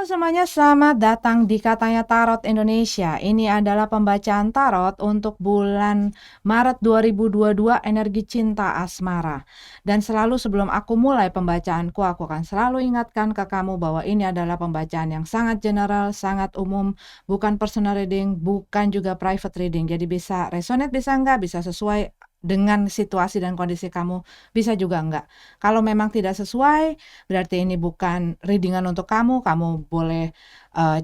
Halo semuanya, selamat datang di Katanya Tarot Indonesia. Ini adalah pembacaan tarot untuk bulan Maret 2022 energi cinta asmara. Dan selalu sebelum aku mulai pembacaanku, aku akan selalu ingatkan ke kamu bahwa ini adalah pembacaan yang sangat general, sangat umum, bukan personal reading, bukan juga private reading. Jadi bisa resonate, bisa enggak, bisa sesuai dengan situasi dan kondisi kamu, bisa juga enggak. Kalau memang tidak sesuai, berarti ini bukan readingan untuk kamu. Kamu boleh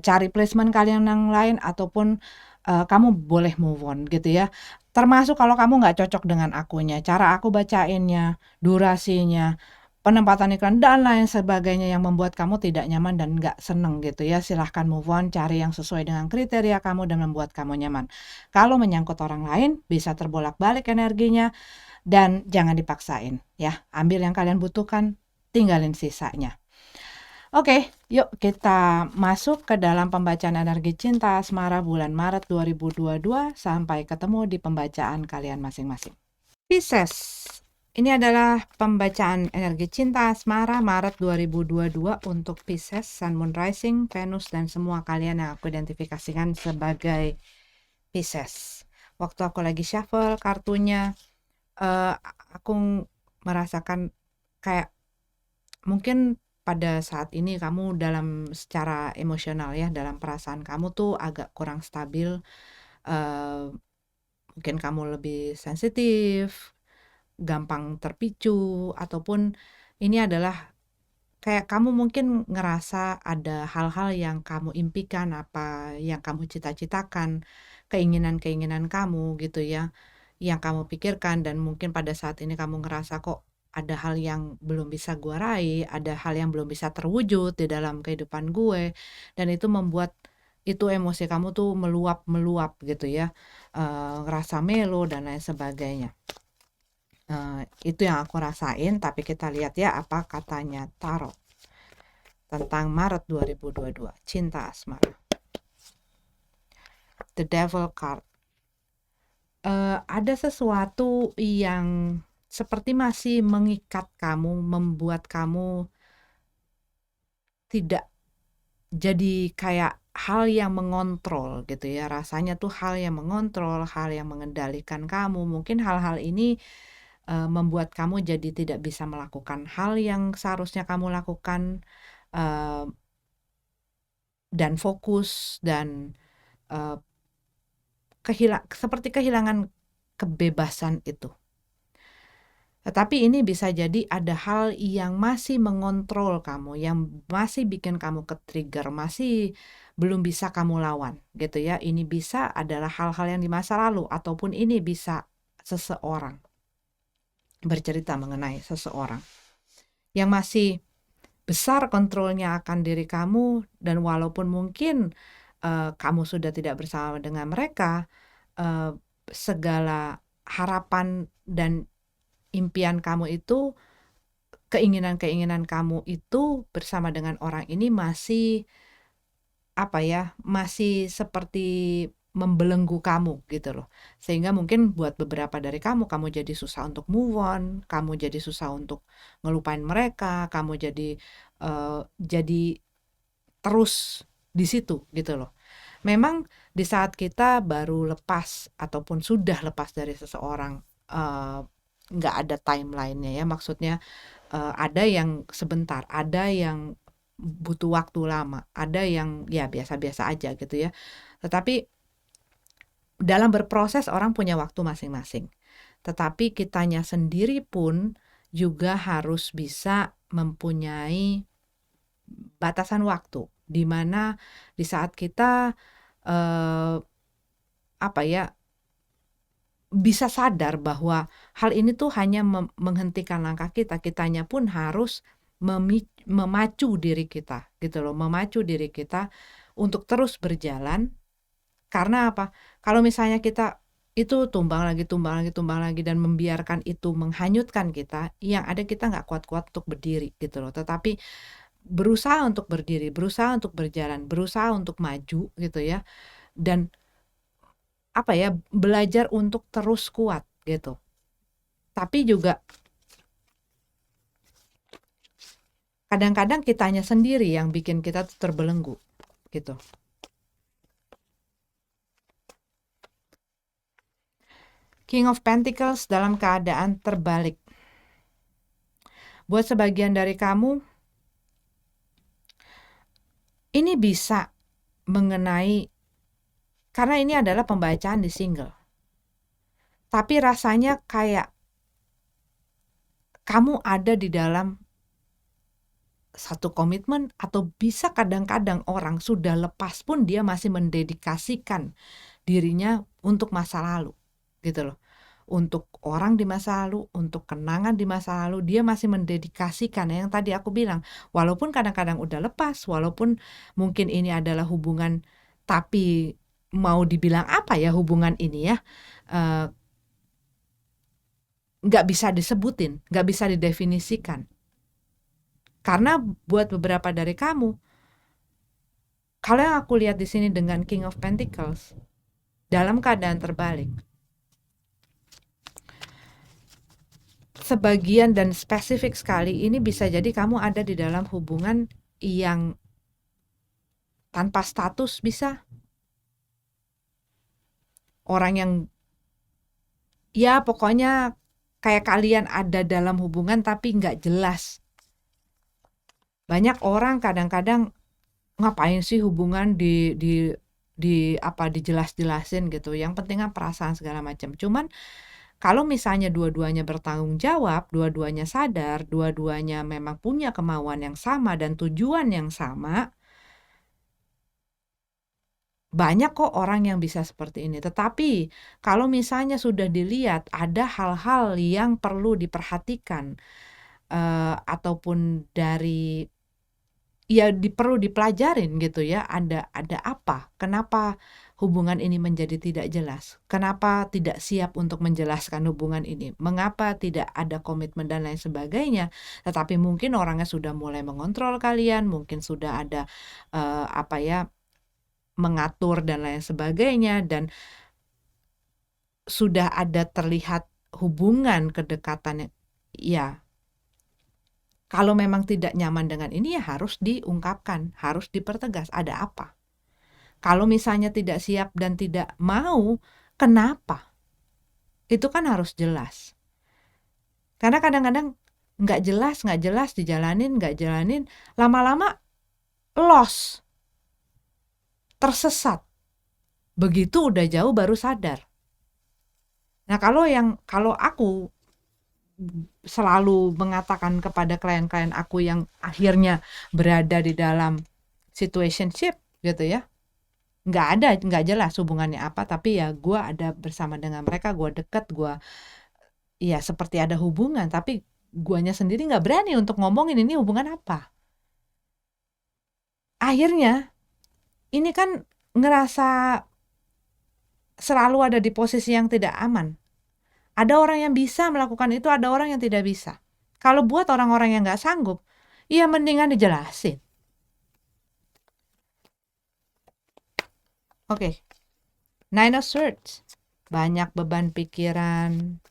cari placement kalian yang lain, ataupun kamu boleh move on gitu ya. Termasuk kalau kamu nggak cocok dengan akunya, cara aku bacainnya, durasinya, penempatan iklan dan lain sebagainya yang membuat kamu tidak nyaman dan nggak seneng gitu ya, silahkan move on, cari yang sesuai dengan kriteria kamu dan membuat kamu nyaman. Kalau menyangkut orang lain, bisa terbolak-balik energinya, dan jangan dipaksain ya, ambil yang kalian butuhkan, tinggalin sisanya. Oke, yuk kita masuk ke dalam pembacaan energi cinta asmara bulan Maret 2022. Sampai ketemu di pembacaan kalian masing-masing. Pisces, ini adalah pembacaan energi cinta asmara Maret 2022 untuk Pisces, Sun, Moon, Rising, Venus, dan semua kalian yang aku identifikasikan sebagai Pisces. Waktu aku lagi shuffle kartunya, aku merasakan kayak mungkin pada saat ini kamu dalam secara emosional ya, dalam perasaan kamu tuh agak kurang stabil. Mungkin kamu lebih sensitif, gampang terpicu, ataupun ini adalah kayak kamu mungkin ngerasa ada hal-hal yang kamu impikan, apa yang kamu cita-citakan, keinginan-keinginan kamu gitu ya, yang kamu pikirkan, dan mungkin pada saat ini kamu ngerasa kok ada hal yang belum bisa gue raih, ada hal yang belum bisa terwujud di dalam kehidupan gue, dan itu membuat itu emosi kamu tuh meluap-meluap gitu ya, ngerasa melo dan lain sebagainya. Itu yang aku rasain, tapi kita lihat ya apa katanya tarot tentang Maret 2022, cinta asmara. The Devil card. Ada sesuatu yang seperti masih mengikat kamu, membuat kamu tidak jadi kayak hal yang mengontrol gitu ya. Rasanya tuh hal yang mengontrol, hal yang mengendalikan kamu. Mungkin hal-hal ini membuat kamu jadi tidak bisa melakukan hal yang seharusnya kamu lakukan, dan fokus, dan seperti kehilangan kebebasan itu. Tetapi ini bisa jadi ada hal yang masih mengontrol kamu, yang masih bikin kamu ke-trigger, masih belum bisa kamu lawan gitu ya. Ini bisa adalah hal-hal yang di masa lalu, ataupun ini bisa seseorang, bercerita mengenai seseorang yang masih besar kontrolnya akan diri kamu, dan walaupun mungkin kamu sudah tidak bersama dengan mereka, segala harapan dan impian kamu itu, keinginan-keinginan kamu itu bersama dengan orang ini masih masih seperti membelenggu kamu gitu loh. Sehingga mungkin buat beberapa dari kamu jadi susah untuk move on, kamu jadi susah untuk ngelupain mereka, kamu jadi terus di situ gitu loh. Memang di saat kita baru lepas ataupun sudah lepas dari seseorang, nggak ada timeline-nya ya, maksudnya ada yang sebentar, ada yang butuh waktu lama, ada yang ya biasa-biasa aja gitu ya. Tetapi dalam berproses orang punya waktu masing-masing. Tetapi kitanya sendiri pun juga harus bisa mempunyai batasan waktu, di mana di saat kita bisa sadar bahwa hal ini tuh hanya menghentikan langkah kita, kitanya pun harus memacu diri kita gitu loh, memacu diri kita untuk terus berjalan. Karena apa? Kalau misalnya kita itu tumbang lagi dan membiarkan itu menghanyutkan kita, yang ada kita nggak kuat-kuat untuk berdiri gitu loh. Tetapi berusaha untuk berdiri, berusaha untuk berjalan, berusaha untuk maju gitu ya, dan belajar untuk terus kuat gitu. Tapi juga kadang-kadang kitanya sendiri yang bikin kita tuh terbelenggu gitu. King of Pentacles dalam keadaan terbalik. Buat sebagian dari kamu, ini bisa mengenai, karena ini adalah pembacaan di single. Tapi rasanya kayak kamu ada di dalam satu komitmen, atau bisa kadang-kadang orang sudah lepas pun dia masih mendedikasikan dirinya untuk masa lalu gitu loh. Untuk orang di masa lalu, untuk kenangan di masa lalu, dia masih mendedikasikan. Yang tadi aku bilang, walaupun kadang-kadang udah lepas, walaupun mungkin ini adalah hubungan, tapi mau dibilang apa ya hubungan ini ya, nggak bisa disebutin, nggak bisa didefinisikan. Karena buat beberapa dari kamu, kalau yang aku lihat di sini dengan King of Pentacles dalam keadaan terbalik, sebagian dan spesifik sekali ini bisa jadi kamu ada di dalam hubungan yang tanpa status, bisa orang yang ya pokoknya kayak kalian ada dalam hubungan tapi nggak jelas. Banyak orang kadang-kadang ngapain sih hubungan di apa dijelas-jelasin gitu. Yang penting kan perasaan segala macam. Cuman kalau misalnya dua-duanya bertanggung jawab, dua-duanya sadar, dua-duanya memang punya kemauan yang sama dan tujuan yang sama, banyak kok orang yang bisa seperti ini. Tetapi kalau misalnya sudah dilihat ada hal-hal yang perlu diperhatikan, ataupun dari ya perlu dipelajarin gitu ya, ada apa? Kenapa hubungan ini menjadi tidak jelas? Kenapa tidak siap untuk menjelaskan hubungan ini? Mengapa tidak ada komitmen dan lain sebagainya? Tetapi mungkin orangnya sudah mulai mengontrol kalian, mungkin sudah ada apa ya, mengatur dan lain sebagainya, dan sudah ada terlihat hubungan kedekatan ya. Kalau memang tidak nyaman dengan ini ya harus diungkapkan, harus dipertegas ada apa. Kalau misalnya tidak siap dan tidak mau, kenapa? Itu kan harus jelas. Karena kadang-kadang nggak jelas dijalanin, nggak jalanin, lama-lama lost, tersesat. Begitu udah jauh baru sadar. Nah kalau aku selalu mengatakan kepada klien-klien aku yang akhirnya berada di dalam situationship gitu ya, nggak jelas hubungannya apa, tapi ya gue ada bersama dengan mereka, gue deket, gue ya seperti ada hubungan, tapi guanya sendiri nggak berani untuk ngomongin ini hubungan apa. Akhirnya ini kan ngerasa selalu ada di posisi yang tidak aman. Ada orang yang bisa melakukan itu, ada orang yang tidak bisa. Kalau buat orang-orang yang nggak sanggup, ya mendingan dijelasin. Oke. Nine of Swords. Banyak beban pikiran,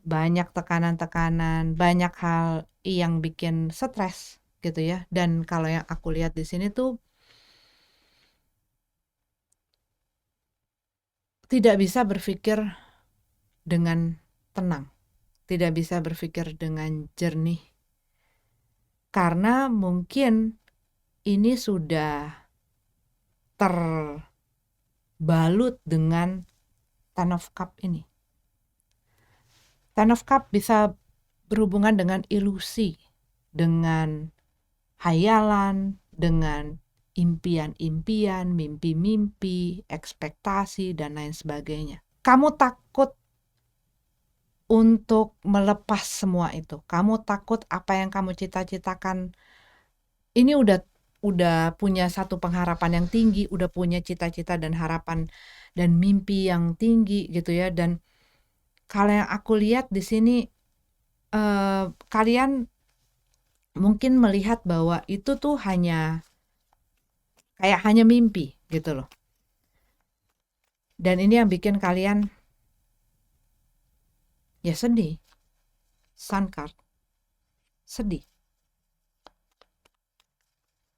banyak tekanan-tekanan, banyak hal yang bikin stres gitu ya. Dan kalau yang aku lihat di sini tuh tidak bisa berpikir dengan tenang, tidak bisa berpikir dengan jernih, karena mungkin ini sudah terbalut dengan Ten of Cup ini. Ten of Cup bisa berhubungan dengan ilusi, dengan hayalan, dengan impian-impian, mimpi-mimpi, ekspektasi, dan lain sebagainya. Kamu takut untuk melepas semua itu. Kamu takut apa yang kamu cita-citakan. Ini udah punya satu pengharapan yang tinggi, udah punya cita-cita dan harapan dan mimpi yang tinggi gitu ya. Dan kalau yang aku lihat di sini, kalian mungkin melihat bahwa itu tuh hanya mimpi gitu loh. Dan ini yang bikin kalian ya sedih. Sun card. Sedih.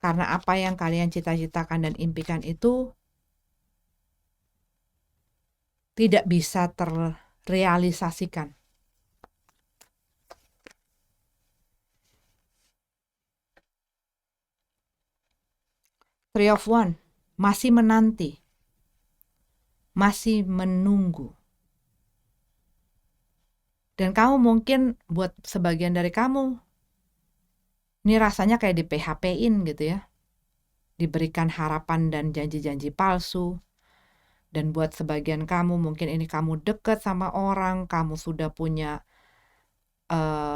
Karena apa yang kalian cita-citakan dan impikan itu tidak bisa terrealisasikan. Three of One, masih menanti, masih menunggu. Dan kamu mungkin, buat sebagian dari kamu, ini rasanya kayak di PHP-in gitu ya. Diberikan harapan dan janji-janji palsu. Dan buat sebagian kamu, mungkin ini kamu deket sama orang, kamu sudah punya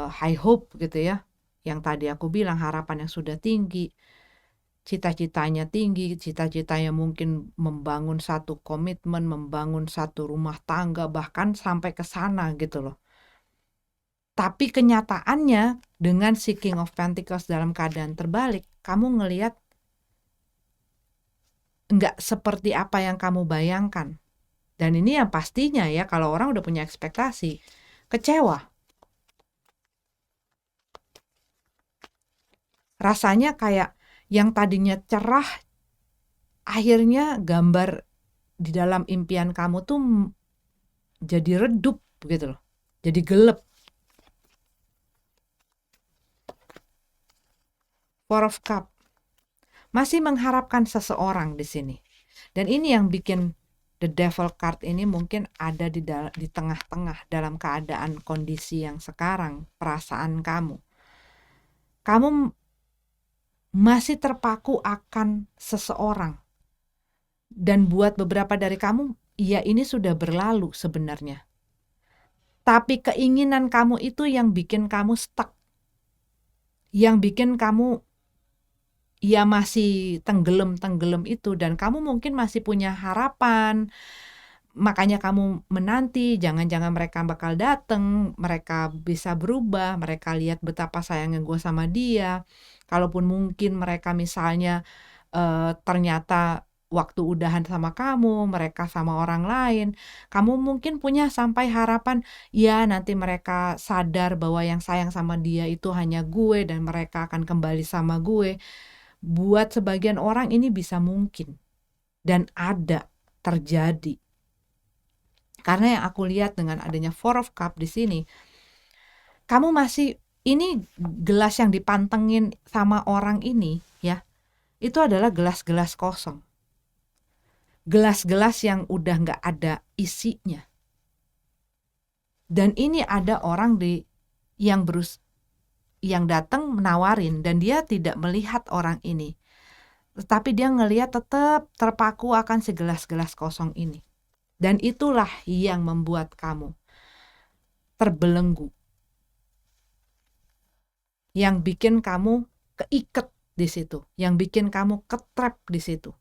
high hope gitu ya. Yang tadi aku bilang, harapan yang sudah tinggi, cita-citanya tinggi, cita-citanya mungkin membangun satu komitmen, membangun satu rumah tangga, bahkan sampai ke sana gitu loh. Tapi kenyataannya dengan si King of Pentacles dalam keadaan terbalik, kamu ngelihat nggak seperti apa yang kamu bayangkan. Dan ini yang pastinya ya, kalau orang udah punya ekspektasi, kecewa. Rasanya kayak yang tadinya cerah, akhirnya gambar di dalam impian kamu tuh jadi redup gitu loh. Jadi gelap. Four of Cup. Masih mengharapkan seseorang di sini. Dan ini yang bikin The Devil card ini mungkin ada di tengah-tengah dalam keadaan kondisi yang sekarang, perasaan kamu. Kamu masih terpaku akan seseorang. Dan buat beberapa dari kamu, ya ini sudah berlalu sebenarnya. Tapi keinginan kamu itu yang bikin kamu stuck. Yang bikin kamu ya masih tenggelam itu, dan kamu mungkin masih punya harapan. Makanya kamu menanti, jangan-jangan mereka bakal datang, mereka bisa berubah, mereka lihat betapa sayangnya gue sama dia. Kalaupun mungkin mereka misalnya ternyata waktu udahan sama kamu, mereka sama orang lain, kamu mungkin punya sampai harapan, ya nanti mereka sadar bahwa yang sayang sama dia itu hanya gue dan mereka akan kembali sama gue. Buat sebagian orang ini bisa mungkin dan ada terjadi. Karena yang aku lihat dengan adanya Four of Cup di sini, kamu masih, ini gelas yang dipantengin sama orang ini ya, itu adalah gelas-gelas kosong. Gelas-gelas yang udah gak ada isinya. Dan ini ada orang yang datang menawarin, dan dia tidak melihat orang ini. Tetapi dia ngelihat tetap terpaku akan segelas-gelas kosong ini. Dan itulah yang membuat kamu terbelenggu. Yang bikin kamu keiket di situ, yang bikin kamu ketrap di situ.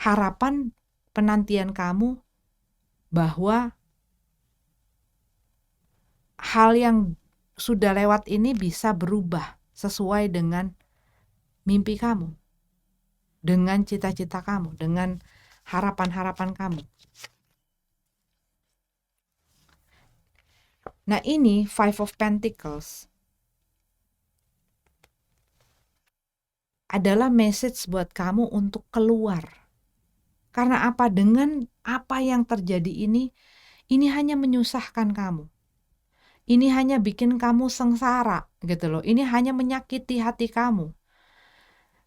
Harapan penantian kamu bahwa hal yang sudah lewat ini bisa berubah sesuai dengan mimpi kamu, dengan cita-cita kamu, dengan harapan-harapan kamu. Nah ini Five of Pentacles adalah message buat kamu untuk keluar. Karena apa? Dengan apa yang terjadi ini hanya menyusahkan kamu. Ini hanya bikin kamu sengsara gitu loh. Ini hanya menyakiti hati kamu.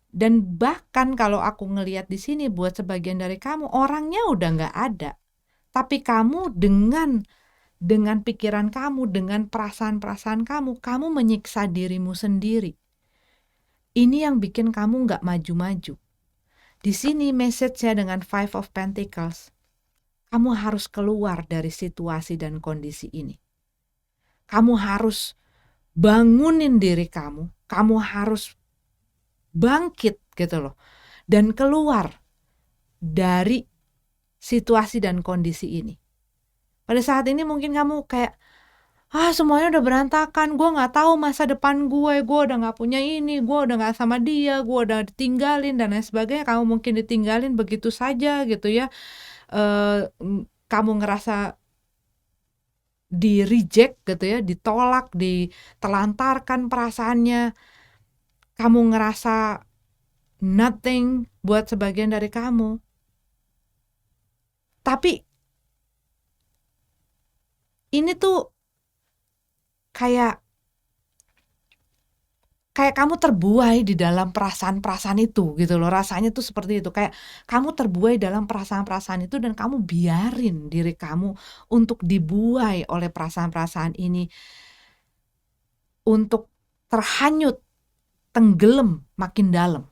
Dan bahkan kalau aku ngelihat di sini, buat sebagian dari kamu, orangnya udah nggak ada. Tapi kamu dengan pikiran kamu, dengan perasaan-perasaan kamu menyiksa dirimu sendiri. Ini yang bikin kamu nggak maju-maju. Di sini message-nya dengan Five of Pentacles, kamu harus keluar dari situasi dan kondisi ini. Kamu harus bangunin diri kamu harus bangkit gitu loh, dan keluar dari situasi dan kondisi ini. Pada saat ini mungkin kamu kayak, semuanya udah berantakan, gue gak tahu masa depan gue udah gak punya ini, gue udah gak sama dia, gue udah ditinggalin dan lain sebagainya. Kamu mungkin ditinggalin begitu saja gitu ya. Kamu ngerasa di-reject gitu ya, ditolak, ditelantarkan perasaannya, kamu ngerasa nothing buat sebagian dari kamu. Tapi ini tuh kayak kamu terbuai di dalam perasaan-perasaan itu gitu loh. Rasanya tuh seperti itu. Kayak kamu terbuai dalam perasaan-perasaan itu dan kamu biarin diri kamu untuk dibuai oleh perasaan-perasaan ini, untuk terhanyut, tenggelam makin dalam.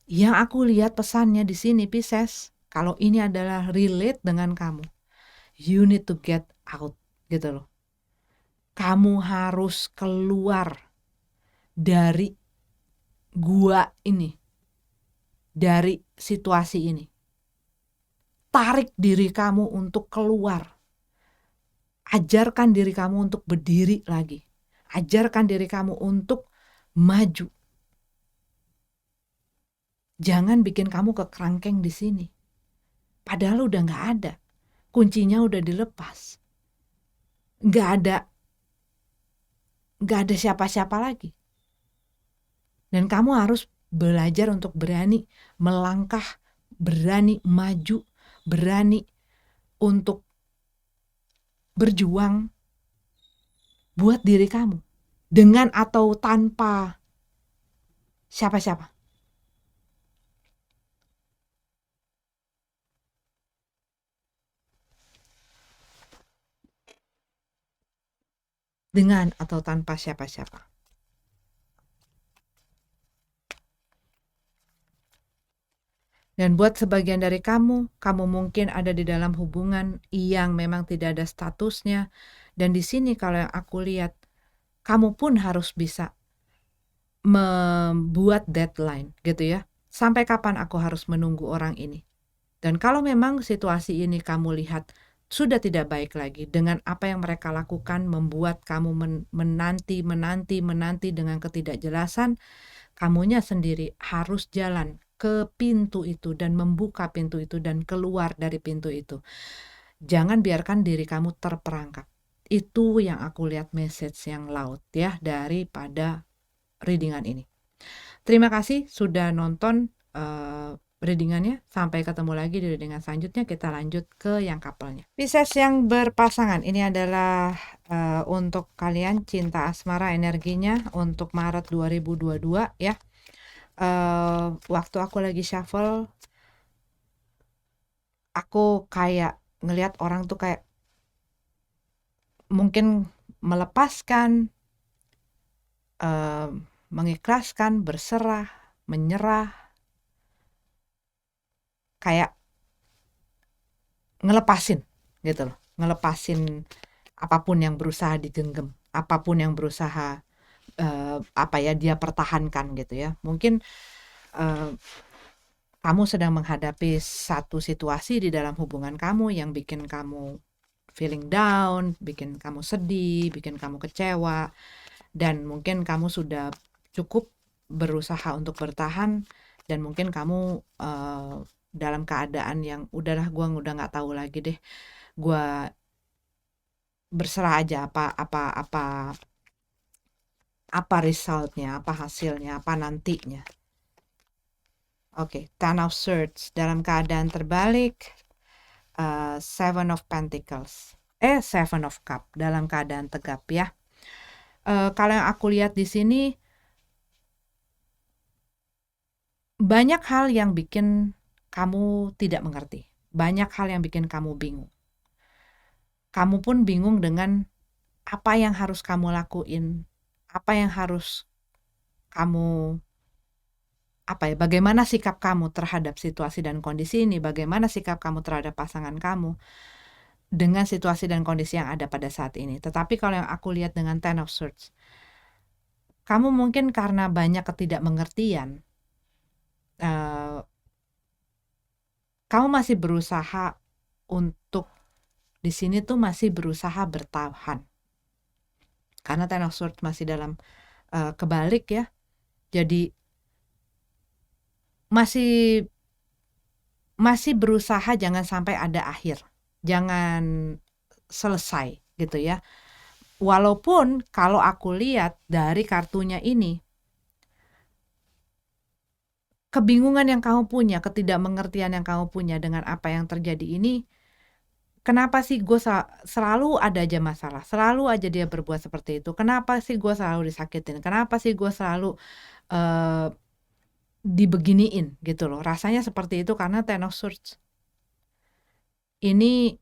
Yang aku lihat pesannya di sini Pisces, kalau ini adalah relate dengan kamu, you need to get out gitu loh. Kamu harus keluar dari gua ini, dari situasi ini. Tarik diri kamu untuk keluar. Ajarkan diri kamu untuk berdiri lagi. Ajarkan diri kamu untuk maju. Jangan bikin kamu kekerangkeng di sini. Padahal udah nggak ada. Kuncinya udah dilepas. Nggak ada siapa-siapa lagi. Dan kamu harus belajar untuk berani melangkah, berani maju, berani untuk berjuang buat diri kamu. Dengan atau tanpa siapa-siapa. Dengan atau tanpa siapa-siapa. Dan buat sebagian dari kamu mungkin ada di dalam hubungan yang memang tidak ada statusnya. Dan di sini kalau yang aku lihat, kamu pun harus bisa membuat deadline gitu ya. Sampai kapan aku harus menunggu orang ini? Dan kalau memang situasi ini kamu lihat sudah tidak baik lagi dengan apa yang mereka lakukan, membuat kamu menanti dengan ketidakjelasan, kamunya sendiri harus jalan ke pintu itu dan membuka pintu itu dan keluar dari pintu itu. Jangan biarkan diri kamu terperangkap. Itu yang aku lihat message yang laut ya daripada readingan ini. Terima kasih sudah nonton readingannya. Sampai ketemu lagi di readingan selanjutnya. Kita lanjut ke yang couple-nya. Pisces yang berpasangan, ini adalah untuk kalian cinta asmara energinya untuk Maret 2022 ya. Waktu aku lagi shuffle, aku kayak ngelihat orang tuh kayak mungkin melepaskan, mengikhlaskan, berserah, menyerah, kayak ngelepasin gitu loh, ngelepasin apapun yang berusaha digenggam, apapun yang berusaha dia pertahankan gitu ya. Mungkin kamu sedang menghadapi satu situasi di dalam hubungan kamu yang bikin kamu feeling down, bikin kamu sedih, bikin kamu kecewa, dan mungkin kamu sudah cukup berusaha untuk bertahan, dan mungkin kamu dalam keadaan yang udahlah, gue udah nggak tahu lagi deh, gue berserah aja apa resultnya, apa hasilnya, apa nantinya. Oke, Ten of Swords dalam keadaan terbalik, Seven of Pentacles, Seven of Cup dalam keadaan tegap ya. Kalau yang aku lihat di sini, banyak hal yang bikin kamu tidak mengerti, banyak hal yang bikin kamu bingung. Kamu pun bingung dengan apa yang harus kamu lakuin, apa yang harus kamu bagaimana sikap kamu terhadap situasi dan kondisi ini, bagaimana sikap kamu terhadap pasangan kamu dengan situasi dan kondisi yang ada pada saat ini. Tetapi kalau yang aku lihat dengan Ten of Swords, kamu mungkin karena banyak ketidakmengertian, kamu masih berusaha untuk di sini tuh masih berusaha bertahan. Karena Ten of Swords masih dalam kebalik ya. Jadi masih berusaha jangan sampai ada akhir. Jangan selesai gitu ya. Walaupun kalau aku lihat dari kartunya ini, kebingungan yang kamu punya, ketidakmengertian yang kamu punya dengan apa yang terjadi ini, kenapa sih gue selalu ada aja masalah, selalu aja dia berbuat seperti itu, kenapa sih gue selalu disakitin, kenapa sih gue selalu uh, dibeginiin gitu loh. Rasanya seperti itu karena Ten of Swords ini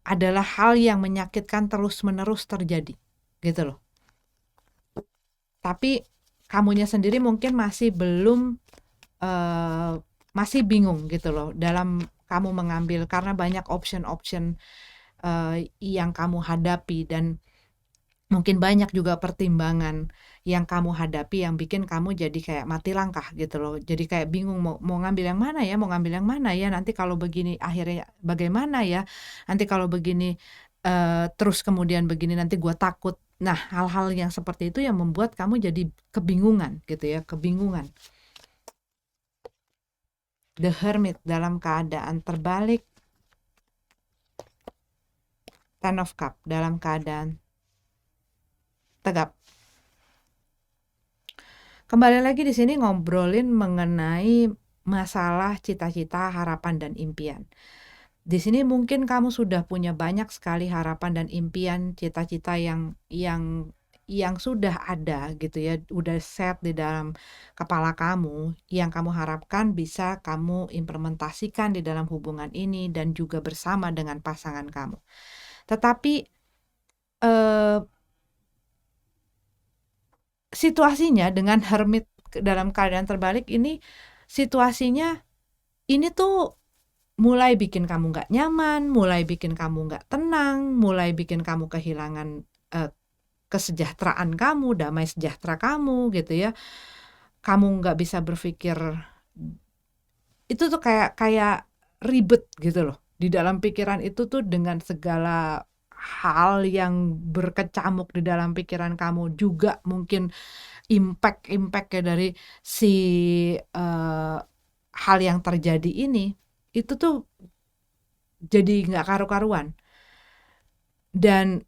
adalah hal yang menyakitkan terus-menerus terjadi gitu loh. Tapi kamunya sendiri mungkin masih belum masih bingung gitu loh dalam kamu mengambil, karena banyak option-option yang kamu hadapi, dan mungkin banyak juga pertimbangan yang kamu hadapi yang bikin kamu jadi kayak mati langkah gitu loh. Jadi kayak bingung mau ngambil yang mana ya, mau ngambil yang mana ya, nanti kalau begini akhirnya bagaimana ya, nanti kalau begini terus kemudian begini nanti gue takut. Nah, hal-hal yang seperti itu yang membuat kamu jadi kebingungan gitu ya, kebingungan. The Hermit dalam keadaan terbalik, Ten of Cup dalam keadaan tegap. Kembali lagi di sini ngobrolin mengenai masalah cita-cita, harapan, dan impian. Di sini mungkin kamu sudah punya banyak sekali harapan dan impian, cita-cita yang sudah ada gitu ya, udah set di dalam kepala kamu, yang kamu harapkan bisa kamu implementasikan di dalam hubungan ini dan juga bersama dengan pasangan kamu. Tetapi situasinya dengan Hermit dalam keadaan terbalik ini, situasinya ini tuh mulai bikin kamu nggak nyaman, mulai bikin kamu nggak tenang, mulai bikin kamu kehilangan kesejahteraan kamu, damai sejahtera kamu gitu ya. Kamu nggak bisa berpikir, itu tuh kayak ribet gitu loh di dalam pikiran itu tuh, dengan segala hal yang berkecamuk di dalam pikiran kamu, juga mungkin impact-impact dari si hal yang terjadi ini, itu tuh jadi nggak karu-karuan. Dan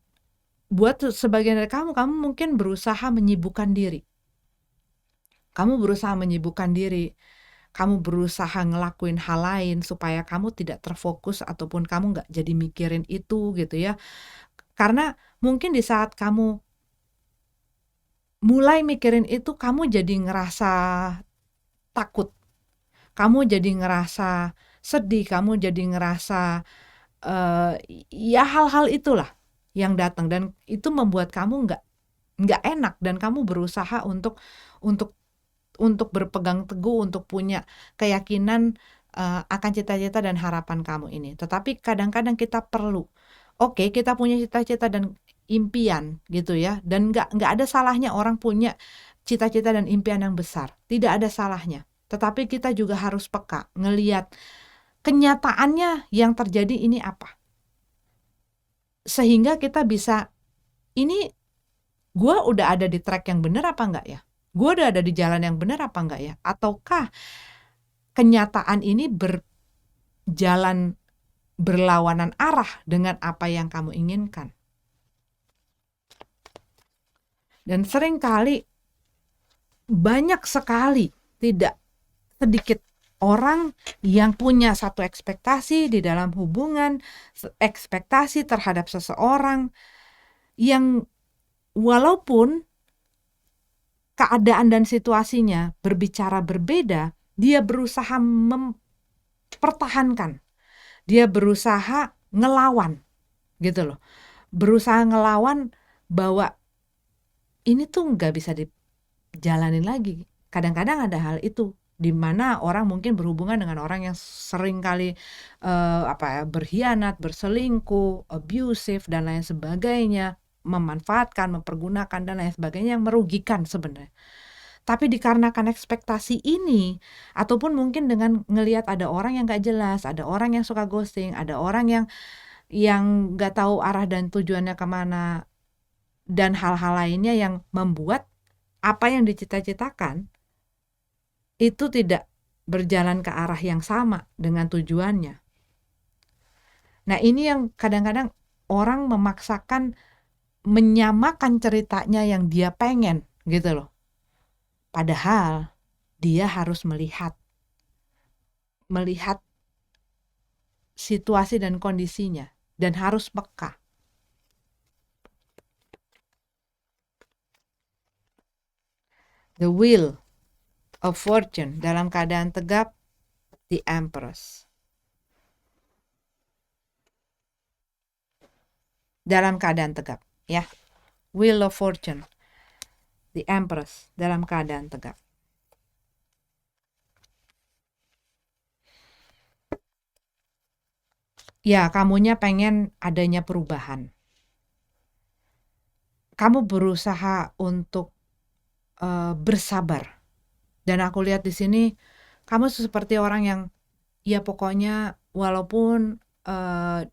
buat sebagian dari kamu mungkin berusaha menyibukkan diri. Kamu berusaha menyibukkan diri. Kamu berusaha ngelakuin hal lain supaya kamu tidak terfokus ataupun kamu nggak jadi mikirin itu gitu ya. Karena mungkin di saat kamu mulai mikirin itu, kamu jadi ngerasa takut. Kamu jadi ngerasa sedih, kamu jadi ngerasa ya hal-hal itulah yang datang, dan itu membuat kamu nggak enak, dan kamu berusaha untuk berpegang teguh, untuk punya keyakinan akan cita-cita dan harapan kamu ini. Tetapi kadang-kadang kita perlu, kita punya cita-cita dan impian gitu ya, dan nggak ada salahnya orang punya cita-cita dan impian yang besar, tidak ada salahnya. Tetapi kita juga harus peka ngelihat kenyataannya yang terjadi ini apa, sehingga kita bisa, ini gue udah ada di track yang benar apa enggak ya, gue udah ada di jalan yang benar apa enggak ya, ataukah kenyataan ini berjalan berlawanan arah dengan apa yang kamu inginkan. Dan seringkali banyak sekali, tidak sedikit orang yang punya satu ekspektasi di dalam hubungan, ekspektasi terhadap seseorang, yang walaupun keadaan dan situasinya berbicara berbeda, dia berusaha mempertahankan, dia berusaha ngelawan gitu loh, berusaha ngelawan bahwa ini tuh nggak bisa dijalanin lagi. Kadang-kadang ada hal itu di mana orang mungkin berhubungan dengan orang yang sering kali berkhianat, berselingkuh, abusive dan lain sebagainya, memanfaatkan, mempergunakan dan lain sebagainya, yang merugikan sebenarnya. Tapi dikarenakan ekspektasi ini, ataupun mungkin dengan ngelihat ada orang yang gak jelas, ada orang yang suka ghosting, ada orang yang gak tahu arah dan tujuannya kemana, dan hal-hal lainnya yang membuat apa yang dicita-citakan itu tidak berjalan ke arah yang sama dengan tujuannya. Nah, ini yang kadang-kadang orang memaksakan menyamakan ceritanya yang dia pengen gitu loh. Padahal dia harus melihat situasi dan kondisinya dan harus peka. The Wheel of Fortune dalam keadaan tegap, the Empress. Dalam keadaan tegap, ya. Wheel of Fortune, the Empress dalam keadaan tegap. Ya, kamunya pengen adanya perubahan. Kamu berusaha untuk bersabar. Dan aku lihat di sini kamu seperti orang yang ya pokoknya walaupun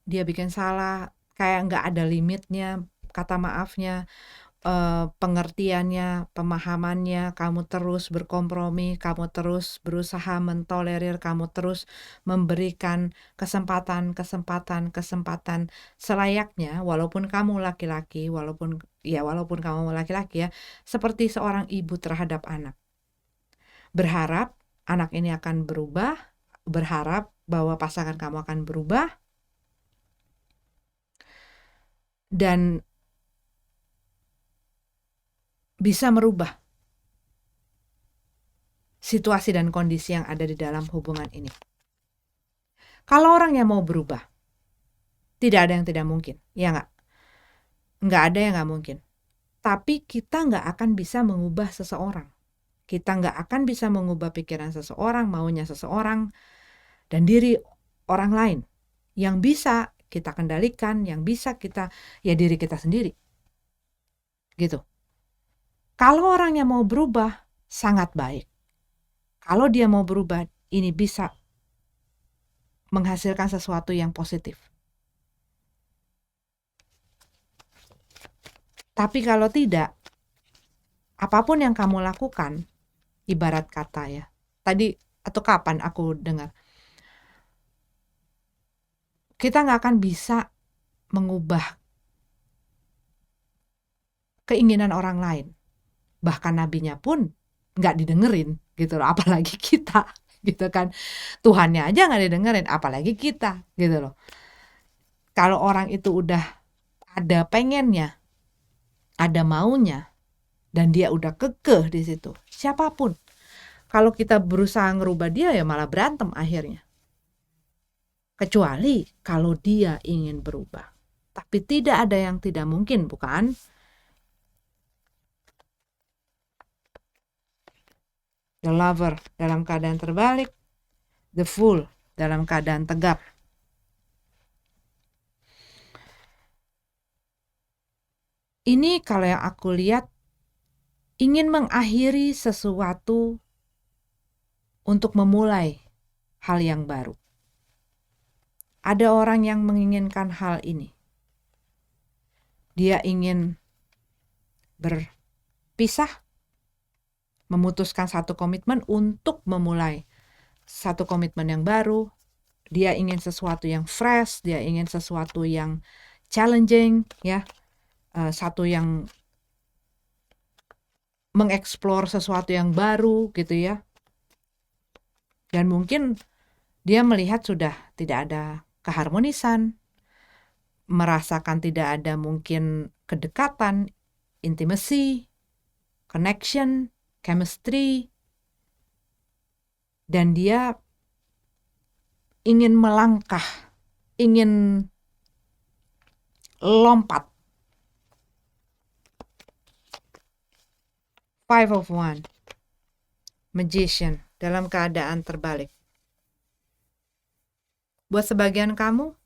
dia bikin salah, kayak nggak ada limitnya, kata maafnya, pengertiannya, pemahamannya, kamu terus berkompromi, kamu terus berusaha mentolerir, kamu terus memberikan kesempatan selayaknya, walaupun kamu laki-laki, walaupun kamu laki-laki ya, seperti seorang ibu terhadap anak. Berharap anak ini akan berubah, berharap bahwa pasangan kamu akan berubah, dan bisa merubah situasi dan kondisi yang ada di dalam hubungan ini. Kalau orangnya mau berubah, tidak ada yang tidak mungkin, ya nggak? Nggak ada yang nggak mungkin. Tapi kita nggak akan bisa mengubah seseorang. Kita nggak akan bisa mengubah pikiran seseorang, maunya seseorang, dan diri orang lain. Yang bisa kita kendalikan, yang bisa kita, ya diri kita sendiri. Gitu. Kalau orangnya mau berubah, sangat baik. Kalau dia mau berubah, ini bisa menghasilkan sesuatu yang positif. Tapi kalau tidak, apapun yang kamu lakukan, ibarat kata ya, tadi atau kapan aku dengar, kita nggak akan bisa mengubah keinginan orang lain. Bahkan nabinya pun nggak didengerin gitu loh, apalagi kita gitu kan. Tuhannya aja nggak didengerin, apalagi kita gitu loh. Kalau orang itu udah ada pengennya, ada maunya, dan dia udah kekeh di situ, siapapun, kalau kita berusaha ngerubah dia ya malah berantem akhirnya. Kecuali kalau dia ingin berubah. Tapi tidak ada yang tidak mungkin, bukan? The Lover dalam keadaan terbalik, The Fool dalam keadaan tegap. Ini kalau yang aku lihat ingin mengakhiri sesuatu untuk memulai hal yang baru. Ada orang yang menginginkan hal ini. Dia ingin berpisah, memutuskan satu komitmen untuk memulai satu komitmen yang baru. Dia ingin sesuatu yang fresh, dia ingin sesuatu yang challenging, ya, satu yang mengeksplor sesuatu yang baru gitu ya. Dan mungkin dia melihat sudah tidak ada keharmonisan, merasakan tidak ada mungkin kedekatan, intimacy, connection, chemistry, dan dia ingin melangkah, ingin lompat. Five of Wands, Magician dalam keadaan terbalik. Buat sebagian kamu,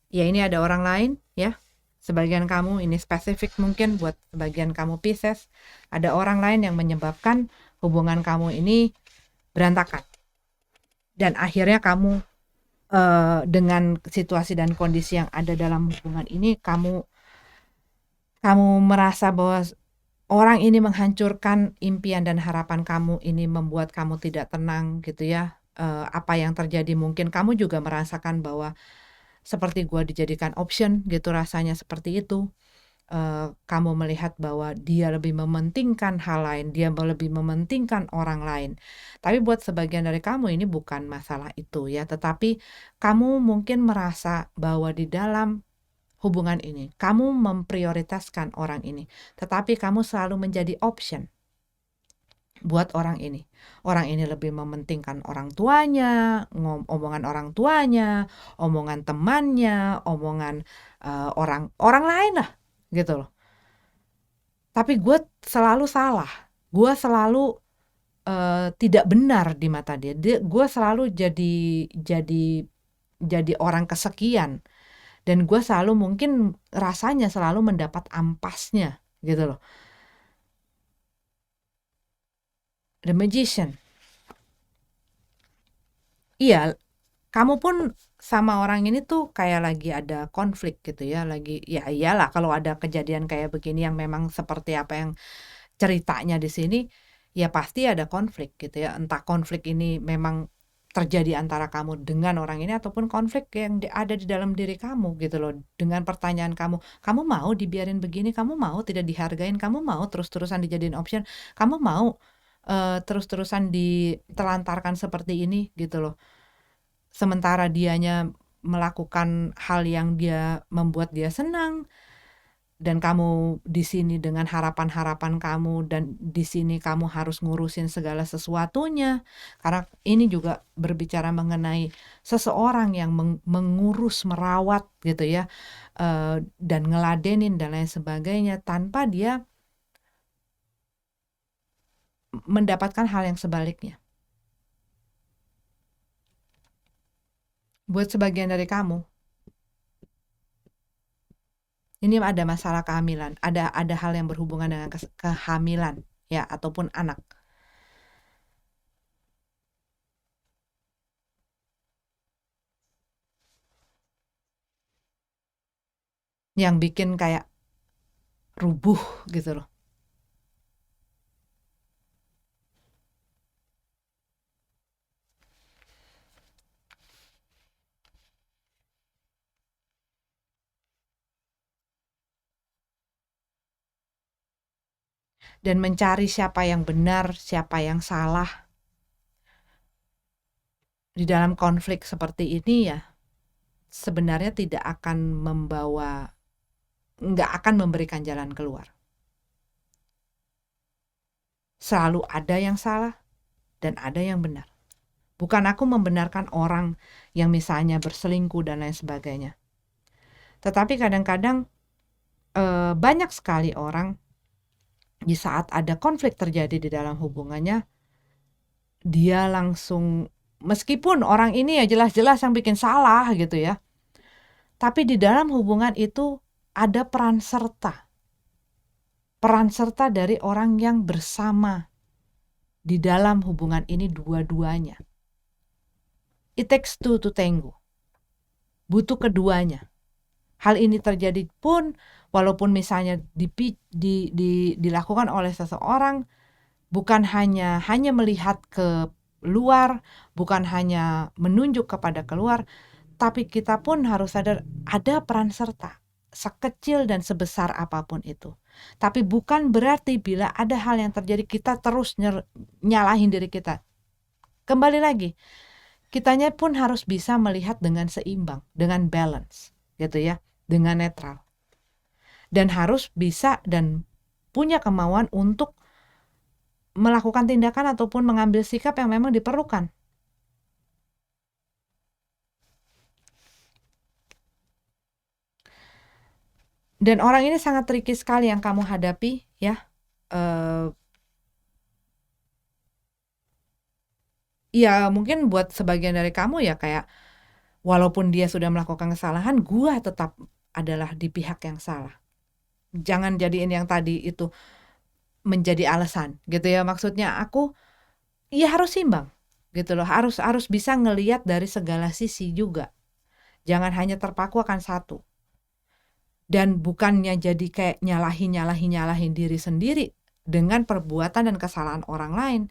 ya ini ada orang lain ya. Sebagian kamu, ini spesifik mungkin buat sebagian kamu Pisces, ada orang lain yang menyebabkan hubungan kamu ini berantakan. Dan akhirnya kamu dengan situasi dan kondisi yang ada dalam hubungan ini, kamu merasa bahwa orang ini menghancurkan impian dan harapan kamu, ini membuat kamu tidak tenang gitu ya. apa yang terjadi mungkin kamu juga merasakan bahwa seperti gua dijadikan option gitu rasanya seperti itu. Kamu melihat bahwa dia lebih mementingkan hal lain, dia lebih mementingkan orang lain. Tapi buat sebagian dari kamu ini bukan masalah itu ya, tetapi kamu mungkin merasa bahwa di dalam hubungan ini, kamu memprioritaskan orang ini, tetapi kamu selalu menjadi option buat orang ini. Orang ini lebih mementingkan orang tuanya, omongan orang tuanya, omongan temannya, omongan orang orang lain lah, gitu loh. Tapi gue selalu salah, gue selalu tidak benar di mata dia. Gue selalu jadi orang kesekian, dan gue selalu mungkin rasanya selalu mendapat ampasnya, gitu loh. The Magician. Iya, kamu pun sama orang ini tuh kayak lagi ada konflik gitu ya, lagi ya iyalah kalau ada kejadian kayak begini yang memang seperti apa yang ceritanya di sini, ya pasti ada konflik gitu ya. Entah konflik ini memang terjadi antara kamu dengan orang ini ataupun konflik yang ada di dalam diri kamu gitu loh. Dengan pertanyaan kamu mau dibiarin begini, kamu mau tidak dihargain, kamu mau terus-terusan dijadiin option, kamu mau terus-terusan ditelantarkan seperti ini gitu loh. Sementara dianya melakukan hal yang membuat dia senang, dan kamu di sini dengan harapan-harapan kamu, dan di sini kamu harus ngurusin segala sesuatunya. Karena ini juga berbicara mengenai seseorang yang mengurus, merawat gitu ya, dan ngeladenin dan lain sebagainya, tanpa dia mendapatkan hal yang sebaliknya. Buat sebagian dari kamu, ini ada masalah kehamilan, ada hal yang berhubungan dengan kehamilan ya, ataupun anak. Yang bikin kayak rubuh gitu loh. Dan mencari siapa yang benar, siapa yang salah di dalam konflik seperti ini ya, sebenarnya nggak akan memberikan jalan keluar. Selalu ada yang salah dan ada yang benar. Bukan aku membenarkan orang yang misalnya berselingkuh dan lain sebagainya. Tetapi kadang-kadang banyak sekali orang di saat ada konflik terjadi di dalam hubungannya, dia langsung, meskipun orang ini ya jelas-jelas yang bikin salah gitu ya, tapi di dalam hubungan itu ada peran serta dari orang yang bersama di dalam hubungan ini dua-duanya. It takes two to tango. Butuh keduanya. Hal ini terjadi pun walaupun misalnya dilakukan oleh seseorang, bukan hanya melihat ke luar, bukan hanya menunjuk kepada keluar, tapi kita pun harus sadar ada peran serta, sekecil dan sebesar apapun itu. Tapi bukan berarti bila ada hal yang terjadi kita terus nyalahin diri kita. Kembali lagi, kitanya pun harus bisa melihat dengan seimbang, dengan balance, gitu ya, dengan netral. Dan harus bisa dan punya kemauan untuk melakukan tindakan ataupun mengambil sikap yang memang diperlukan. Dan orang ini sangat tricky sekali yang kamu hadapi ya. Ya mungkin buat sebagian dari kamu ya kayak, walaupun dia sudah melakukan kesalahan, gua tetap adalah di pihak yang salah. Jangan jadiin yang tadi itu menjadi alasan gitu ya. Maksudnya aku ya harus imbang gitu loh. Harus bisa ngelihat dari segala sisi juga. Jangan hanya terpaku akan satu. Dan bukannya jadi kayak nyalahin diri sendiri dengan perbuatan dan kesalahan orang lain,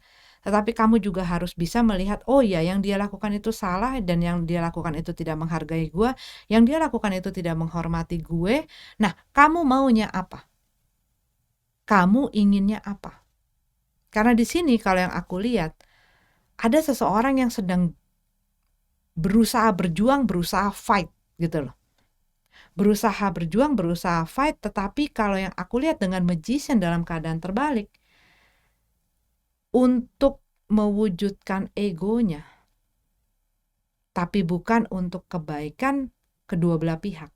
Tetapi kamu juga harus bisa melihat, oh ya, yang dia lakukan itu salah dan yang dia lakukan itu tidak menghargai gue, yang dia lakukan itu tidak menghormati gue. Nah, kamu maunya apa? Kamu inginnya apa? Karena di sini kalau yang aku lihat, ada seseorang yang sedang berusaha berjuang, berusaha fight gitu loh. Berusaha berjuang, berusaha fight, tetapi kalau yang aku lihat dengan magician dalam keadaan terbalik, untuk mewujudkan egonya, tapi bukan untuk kebaikan kedua belah pihak.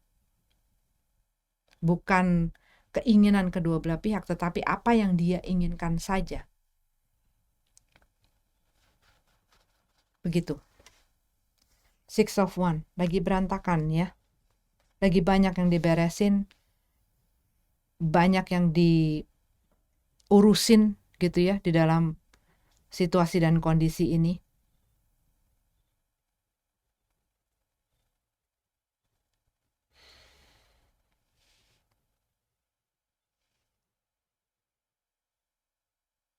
Bukan keinginan kedua belah pihak, tetapi apa yang dia inginkan saja. Begitu. Six of Wands, lagi berantakan ya. Lagi banyak yang diberesin, banyak yang diurusin gitu ya di dalam situasi dan kondisi ini.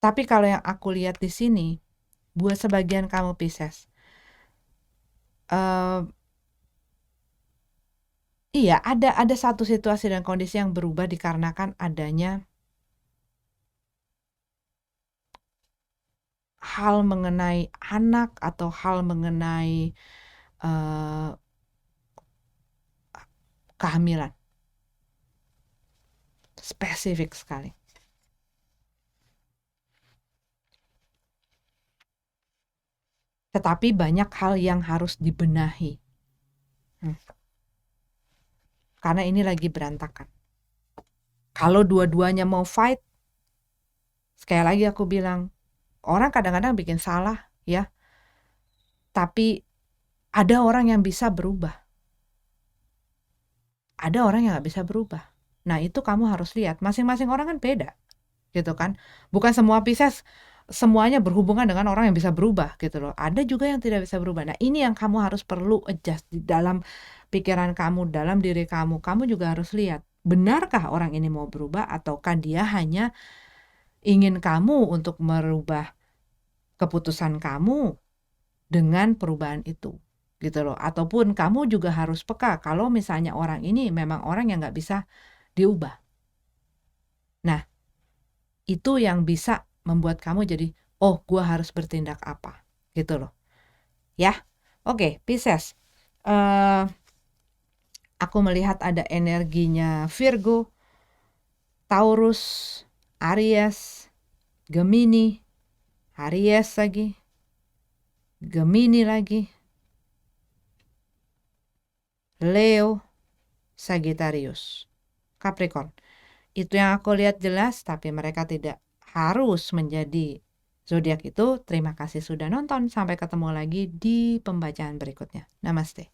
Tapi kalau yang aku lihat di sini, buat sebagian kamu Pisces, iya ada satu situasi dan kondisi yang berubah dikarenakan adanya hal mengenai anak atau hal mengenai kehamilan. Spesifik sekali. Tetapi banyak hal yang harus dibenahi. Karena ini lagi berantakan. Kalau dua-duanya mau fight, sekali lagi aku bilang, orang kadang-kadang bikin salah ya. Tapi ada orang yang bisa berubah. Ada orang yang gak bisa berubah. Nah itu kamu harus lihat, masing-masing orang kan beda gitu kan. Bukan semua Pisces semuanya berhubungan dengan orang yang bisa berubah gitu loh. Ada juga yang tidak bisa berubah. Nah ini yang kamu harus perlu adjust di dalam pikiran kamu, dalam diri kamu. Kamu juga harus lihat, benarkah orang ini mau berubah ataukah dia hanya ingin kamu untuk merubah keputusan kamu dengan perubahan itu gitu loh. Ataupun kamu juga harus peka kalau misalnya orang ini memang orang yang gak bisa diubah. Nah itu yang bisa membuat kamu jadi, oh gue harus bertindak apa gitu loh ya. Oke, Pisces, aku melihat ada energinya Virgo, Taurus, Aries, Gemini, Aries lagi, Gemini lagi, Leo, Sagittarius, Capricorn. Itu yang aku lihat jelas, tapi mereka tidak harus menjadi zodiak itu. Terima kasih sudah nonton. Sampai ketemu lagi di pembacaan berikutnya. Namaste.